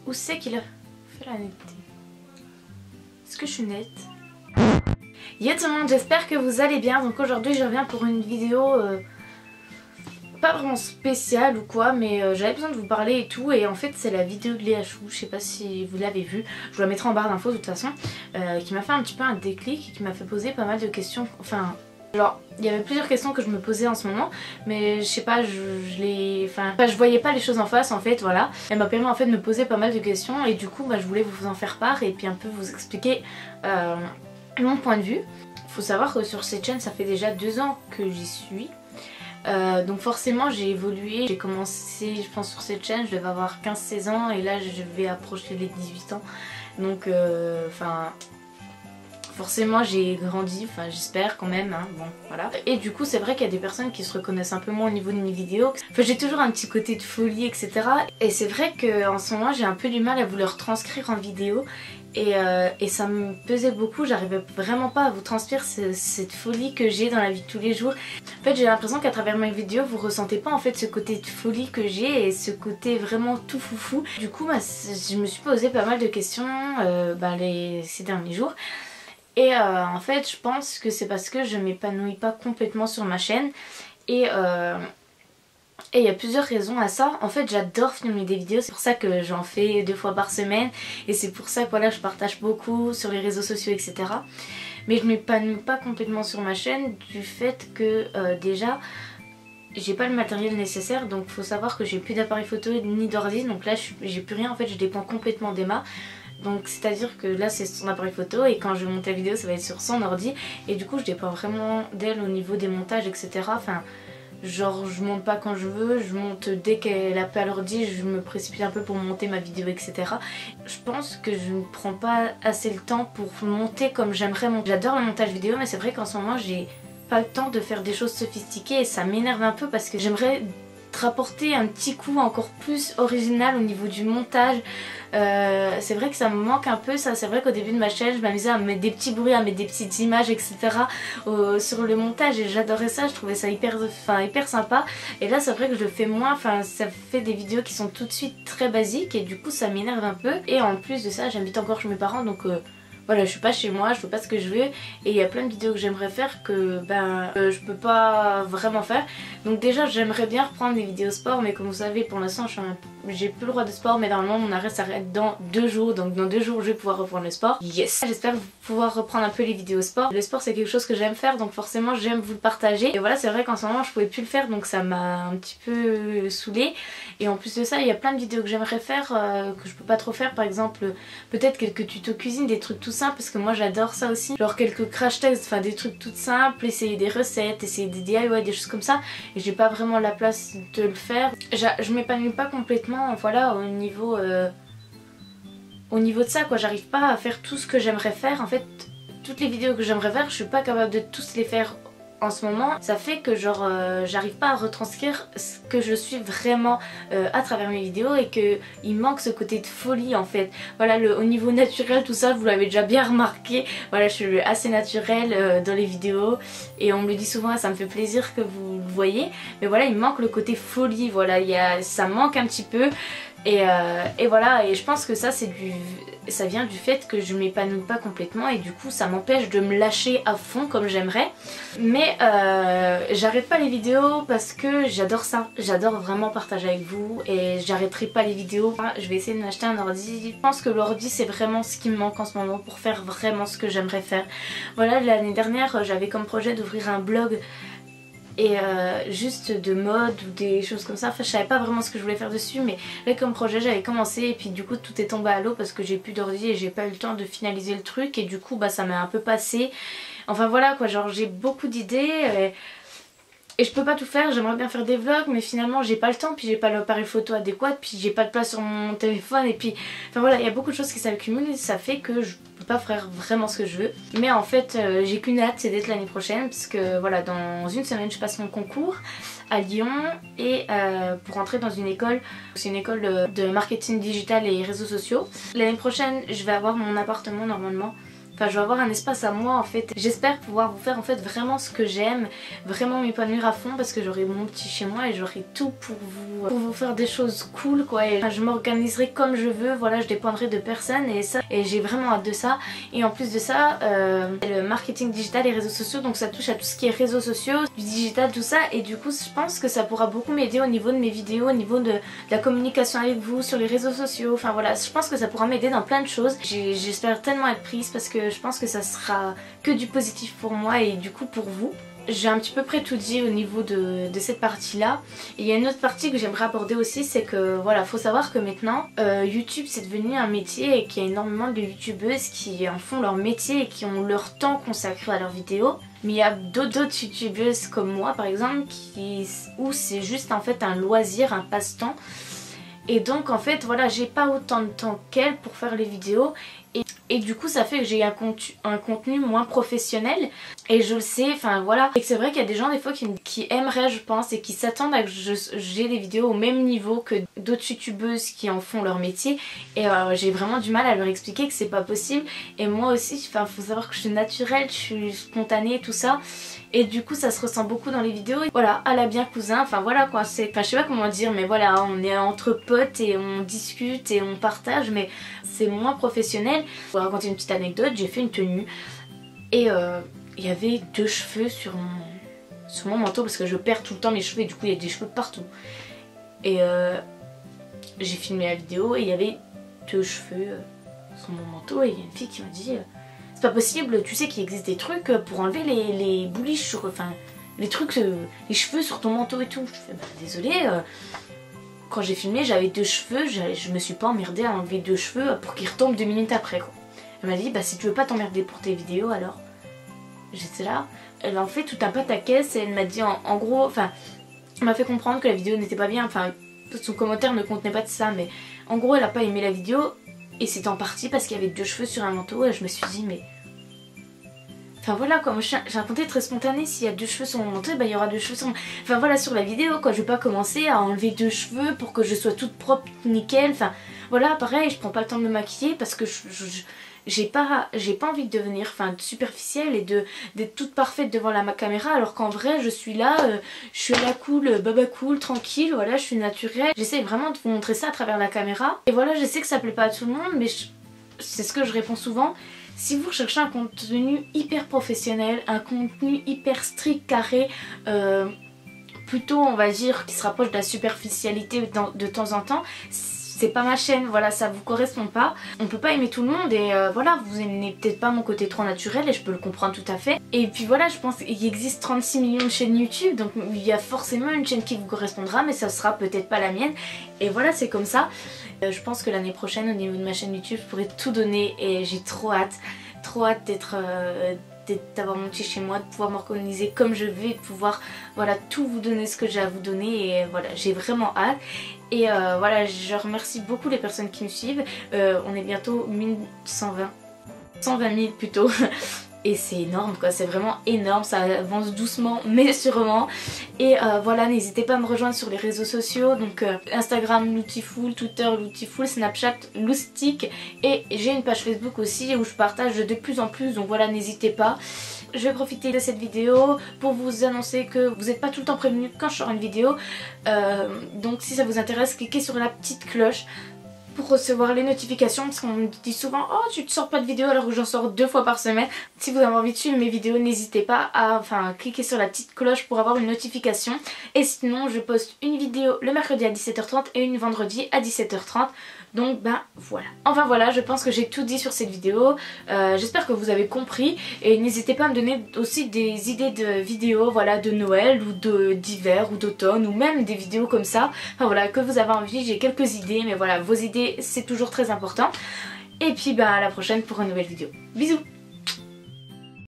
Où c'est qu'il a fait la netteté? Est-ce que je suis nette? Yo tout le monde, j'espère que vous allez bien. Donc aujourd'hui je reviens pour une vidéo pas vraiment spéciale ou quoi, mais j'avais besoin de vous parler et tout. Et en fait c'est la vidéo de Léa Chou, je sais pas si vous l'avez vue, je vous la mettrai en barre d'infos de toute façon, qui m'a fait un petit peu un déclic et qui m'a fait poser pas mal de questions. Enfin, genre il y avait plusieurs questions que je me posais en ce moment, mais je sais pas, je voyais pas les choses en face en fait, voilà. Elle m'a permis en fait de me poser pas mal de questions et du coup je voulais vous en faire part et puis un peu vous expliquer mon point de vue. Faut savoir que sur cette chaîne ça fait déjà 2 ans que j'y suis. Donc forcément j'ai évolué, j'ai commencé je pense sur cette chaîne, je devais avoir 15-16 ans et là je vais approcher les 18 ans. Donc forcément j'ai grandi, enfin j'espère quand même, hein, bon voilà. Et du coup c'est vrai qu'il y a des personnes qui se reconnaissent un peu moins au niveau de mes vidéos. Enfin j'ai toujours un petit côté de folie etc. Et c'est vrai qu'en ce moment j'ai un peu du mal à vous le retranscrire en vidéo. Et ça me pesait beaucoup, j'arrivais vraiment pas à vous transmettre cette folie que j'ai dans la vie de tous les jours. En fait j'ai l'impression qu'à travers mes vidéos vous ressentez pas en fait ce côté de folie que j'ai et ce côté vraiment tout foufou. Du coup je me suis posé pas mal de questions ces derniers jours. Et en fait je pense que c'est parce que je m'épanouis pas complètement sur ma chaîne. Et il y a plusieurs raisons à ça. En fait j'adore filmer des vidéos, c'est pour ça que j'en fais 2 fois par semaine. Et c'est pour ça que voilà, je partage beaucoup sur les réseaux sociaux etc. Mais je m'épanouis pas complètement sur ma chaîne du fait que déjà j'ai pas le matériel nécessaire. Donc faut savoir que j'ai plus d'appareil photo ni d'ordi. Donc là j'ai plus rien en fait, je dépends complètement d'Emma. Donc c'est à dire que là c'est son appareil photo et quand je vais monter la vidéo ça va être sur son ordi. Et du coup je dépends vraiment d'elle au niveau des montages etc. Enfin genre je monte pas quand je veux, je monte dès qu'elle a pas l'ordi, je me précipite un peu pour monter ma vidéo etc. Je pense que je ne prends pas assez le temps pour monter comme j'aimerais monter. J'adore le montage vidéo mais c'est vrai qu'en ce moment j'ai pas le temps de faire des choses sophistiquées et ça m'énerve un peu parce que j'aimerais rapporter un petit coup encore plus original au niveau du montage. C'est vrai que ça me manque un peu ça, c'est vrai qu'au début de ma chaîne je m'amusais à mettre des petits bruits, à mettre des petites images etc. Sur le montage et j'adorais ça, je trouvais ça hyper sympa. Et là c'est vrai que je le fais moins, enfin ça fait des vidéos qui sont tout de suite très basiques et du coup ça m'énerve un peu. Et en plus de ça j'habite encore chez mes parents donc voilà, je suis pas chez moi, je fais pas ce que je veux et il y a plein de vidéos que j'aimerais faire que je peux pas vraiment faire. Donc déjà j'aimerais bien reprendre des vidéos sport mais comme vous savez pour l'instant j'ai plus le droit de sport mais normalement mon arrêt s'arrête dans 2 jours. Donc dans 2 jours je vais pouvoir reprendre le sport. Yes. J'espère pouvoir reprendre un peu les vidéos sport. Le sport c'est quelque chose que j'aime faire donc forcément j'aime vous le partager. Et voilà c'est vrai qu'en ce moment je pouvais plus le faire donc ça m'a un petit peu saoulée. Et en plus de ça il y a plein de vidéos que j'aimerais faire que je peux pas trop faire. Par exemple peut-être quelques tutos cuisine, des trucs tout simples parce que moi j'adore ça aussi. Genre quelques crash tests, enfin des trucs tout simples, essayer des recettes, essayer des DIY, des choses comme ça. Et j'ai pas vraiment la place de le faire. Je m'épanouis pas complètement voilà au niveau de ça quoi. J'arrive pas à faire tout ce que j'aimerais faire. En fait toutes les vidéos que j'aimerais faire je suis pas capable de tous les faire en ce moment. Ça fait que genre j'arrive pas à retranscrire ce que je suis vraiment à travers mes vidéos et que il manque ce côté de folie en fait. Voilà au niveau naturel tout ça vous l'avez déjà bien remarqué. Voilà je suis assez naturelle dans les vidéos et on me le dit souvent et ça me fait plaisir que vous le voyez. Mais voilà il manque le côté folie, voilà ça manque un petit peu. Et voilà, et je pense que ça vient du fait que je m'épanouis pas complètement et du coup ça m'empêche de me lâcher à fond comme j'aimerais. Mais j'arrête pas les vidéos parce que j'adore ça, j'adore vraiment partager avec vous et j'arrêterai pas les vidéos. Je vais essayer de m'acheter un ordi. Je pense que l'ordi c'est vraiment ce qui me manque en ce moment pour faire vraiment ce que j'aimerais faire. Voilà, l'année dernière j'avais comme projet d'ouvrir un blog et juste de mode ou des choses comme ça. Enfin je savais pas vraiment ce que je voulais faire dessus mais là comme projet j'avais commencé et puis du coup tout est tombé à l'eau parce que j'ai plus d'ordi et j'ai pas eu le temps de finaliser le truc et du coup ça m'a un peu passé. Enfin voilà quoi, genre j'ai beaucoup d'idées et je peux pas tout faire. J'aimerais bien faire des vlogs mais finalement j'ai pas le temps, puis j'ai pas l'appareil photo adéquat, puis j'ai pas de place sur mon téléphone et puis enfin voilà il y a beaucoup de choses qui s'accumulent et ça fait que je peux pas faire vraiment ce que je veux. Mais en fait j'ai qu'une hâte, c'est d'être l'année prochaine parce que voilà dans 1 semaine je passe mon concours à Lyon et pour entrer dans une école, c'est une école de marketing digital et réseaux sociaux. L'année prochaine je vais avoir mon appartement normalement Enfin, je veux avoir un espace à moi en fait. J'espère pouvoir vous faire en fait vraiment ce que j'aime, vraiment m'épanouir à fond parce que j'aurai mon petit chez moi et j'aurai tout pour vous faire des choses cool quoi. Et je m'organiserai comme je veux, voilà, je dépendrai de personne et j'ai vraiment hâte de ça. Et en plus de ça, le marketing digital et réseaux sociaux, donc ça touche à tout ce qui est réseaux sociaux, du digital, tout ça. Et du coup, je pense que ça pourra beaucoup m'aider au niveau de mes vidéos, au niveau de la communication avec vous sur les réseaux sociaux. Enfin voilà, je pense que ça pourra m'aider dans plein de choses. J'espère tellement être prise parce que je pense que ça sera que du positif pour moi et du coup pour vous. J'ai un petit peu près tout dit au niveau de cette partie là. Et il y a une autre partie que j'aimerais aborder aussi, c'est que voilà, faut savoir que maintenant YouTube c'est devenu un métier et qu'il y a énormément de youtubeuses qui en font leur métier et qui ont leur temps consacré à leurs vidéos. Mais il y a d'autres youtubeuses comme moi par exemple où c'est juste en fait un loisir, un passe-temps. Et donc en fait voilà, j'ai pas autant de temps qu'elle pour faire les vidéos et du coup ça fait que j'ai un contenu moins professionnel et je le sais, enfin voilà. Et c'est vrai qu'il y a des gens des fois qui aimeraient je pense et qui s'attendent à que j'ai des vidéos au même niveau que d'autres youtubeuses qui en font leur métier et j'ai vraiment du mal à leur expliquer que c'est pas possible. Et moi aussi, enfin faut savoir que je suis naturelle, je suis spontanée tout ça. Et du coup ça se ressent beaucoup dans les vidéos. Voilà, à la bien cousin, enfin voilà quoi, enfin je sais pas comment dire mais voilà, on est entre potes et on discute et on partage mais c'est moins professionnel. Pour raconter une petite anecdote, j'ai fait une tenue et il y avait 2 cheveux sur mon manteau parce que je perds tout le temps mes cheveux et du coup il y a des cheveux partout. Et j'ai filmé la vidéo et il y avait 2 cheveux sur mon manteau et il y a une fille qui m'a dit c'est pas possible, tu sais qu'il existe des trucs pour enlever les bouliches sur, enfin les trucs, les cheveux sur ton manteau et tout. Je fais bah désolée, quand j'ai filmé j'avais 2 cheveux, je me suis pas emmerdée à enlever 2 cheveux pour qu'ils retombent 2 minutes après quoi. Elle m'a dit bah si tu veux pas t'emmerder pour tes vidéos alors. J'étais là, elle en fait tout un pataquès et elle m'a dit en gros, enfin elle m'a fait comprendre que la vidéo n'était pas bien, enfin son commentaire ne contenait pas de ça mais en gros elle a pas aimé la vidéo et c'est en partie parce qu'il y avait 2 cheveux sur un manteau et je me suis dit mais... Enfin voilà quoi, moi j'ai raconté très spontané, s'il y a 2 cheveux sur mon manteau, bah il y aura 2 cheveux sur mon... Enfin voilà sur la vidéo quoi, je vais pas commencer à enlever 2 cheveux pour que je sois toute propre, nickel, enfin voilà pareil, je prends pas le temps de me maquiller parce que j'ai pas envie de devenir superficielle et d'être toute parfaite devant la caméra alors qu'en vrai je suis là, je suis à la cool, baba cool, tranquille, voilà je suis naturelle. J'essaie vraiment de vous montrer ça à travers la caméra et voilà je sais que ça plaît pas à tout le monde mais c'est ce que je réponds souvent. Si vous recherchez un contenu hyper professionnel, un contenu hyper strict, carré, plutôt on va dire qui se rapproche de la superficialité de temps en temps, c'est pas ma chaîne, voilà ça vous correspond pas. On peut pas aimer tout le monde et voilà, vous aimez peut-être pas mon côté trop naturel et je peux le comprendre tout à fait. Et puis voilà, je pense qu'il existe 36 millions de chaînes YouTube donc il y a forcément une chaîne qui vous correspondra mais ça sera peut-être pas la mienne. Et voilà c'est comme ça. Je pense que l'année prochaine au niveau de ma chaîne YouTube je pourrai tout donner et j'ai trop hâte d'avoir mon petit chez moi, de pouvoir m'organiser comme je veux et de pouvoir voilà tout vous donner ce que j'ai à vous donner et voilà j'ai vraiment hâte. Et voilà je remercie beaucoup les personnes qui me suivent, on est bientôt 120 000 plutôt. Et c'est énorme quoi, c'est vraiment énorme, ça avance doucement mais sûrement. Et voilà, n'hésitez pas à me rejoindre sur les réseaux sociaux, donc Instagram Loutiful, Twitter Loutiful, Snapchat Loustic et j'ai une page Facebook aussi où je partage de plus en plus, donc voilà n'hésitez pas. Je vais profiter de cette vidéo pour vous annoncer que vous n'êtes pas tout le temps prévenu quand je sors une vidéo, donc si ça vous intéresse cliquez sur la petite cloche pour recevoir les notifications parce qu'on me dit souvent oh tu te sors pas de vidéo alors que j'en sors 2 fois par semaine. Si vous avez envie de suivre mes vidéos n'hésitez pas à cliquer sur la petite cloche pour avoir une notification. Et sinon je poste une vidéo le mercredi à 17h30 et une vendredi à 17h30. Donc ben voilà. Enfin voilà, je pense que j'ai tout dit sur cette vidéo. J'espère que vous avez compris. Et n'hésitez pas à me donner aussi des idées de vidéos voilà, de Noël ou d'hiver ou d'automne ou même des vidéos comme ça. Enfin voilà, que vous avez envie, j'ai quelques idées. Mais voilà, vos idées c'est toujours très important. Et puis ben à la prochaine pour une nouvelle vidéo. Bisous.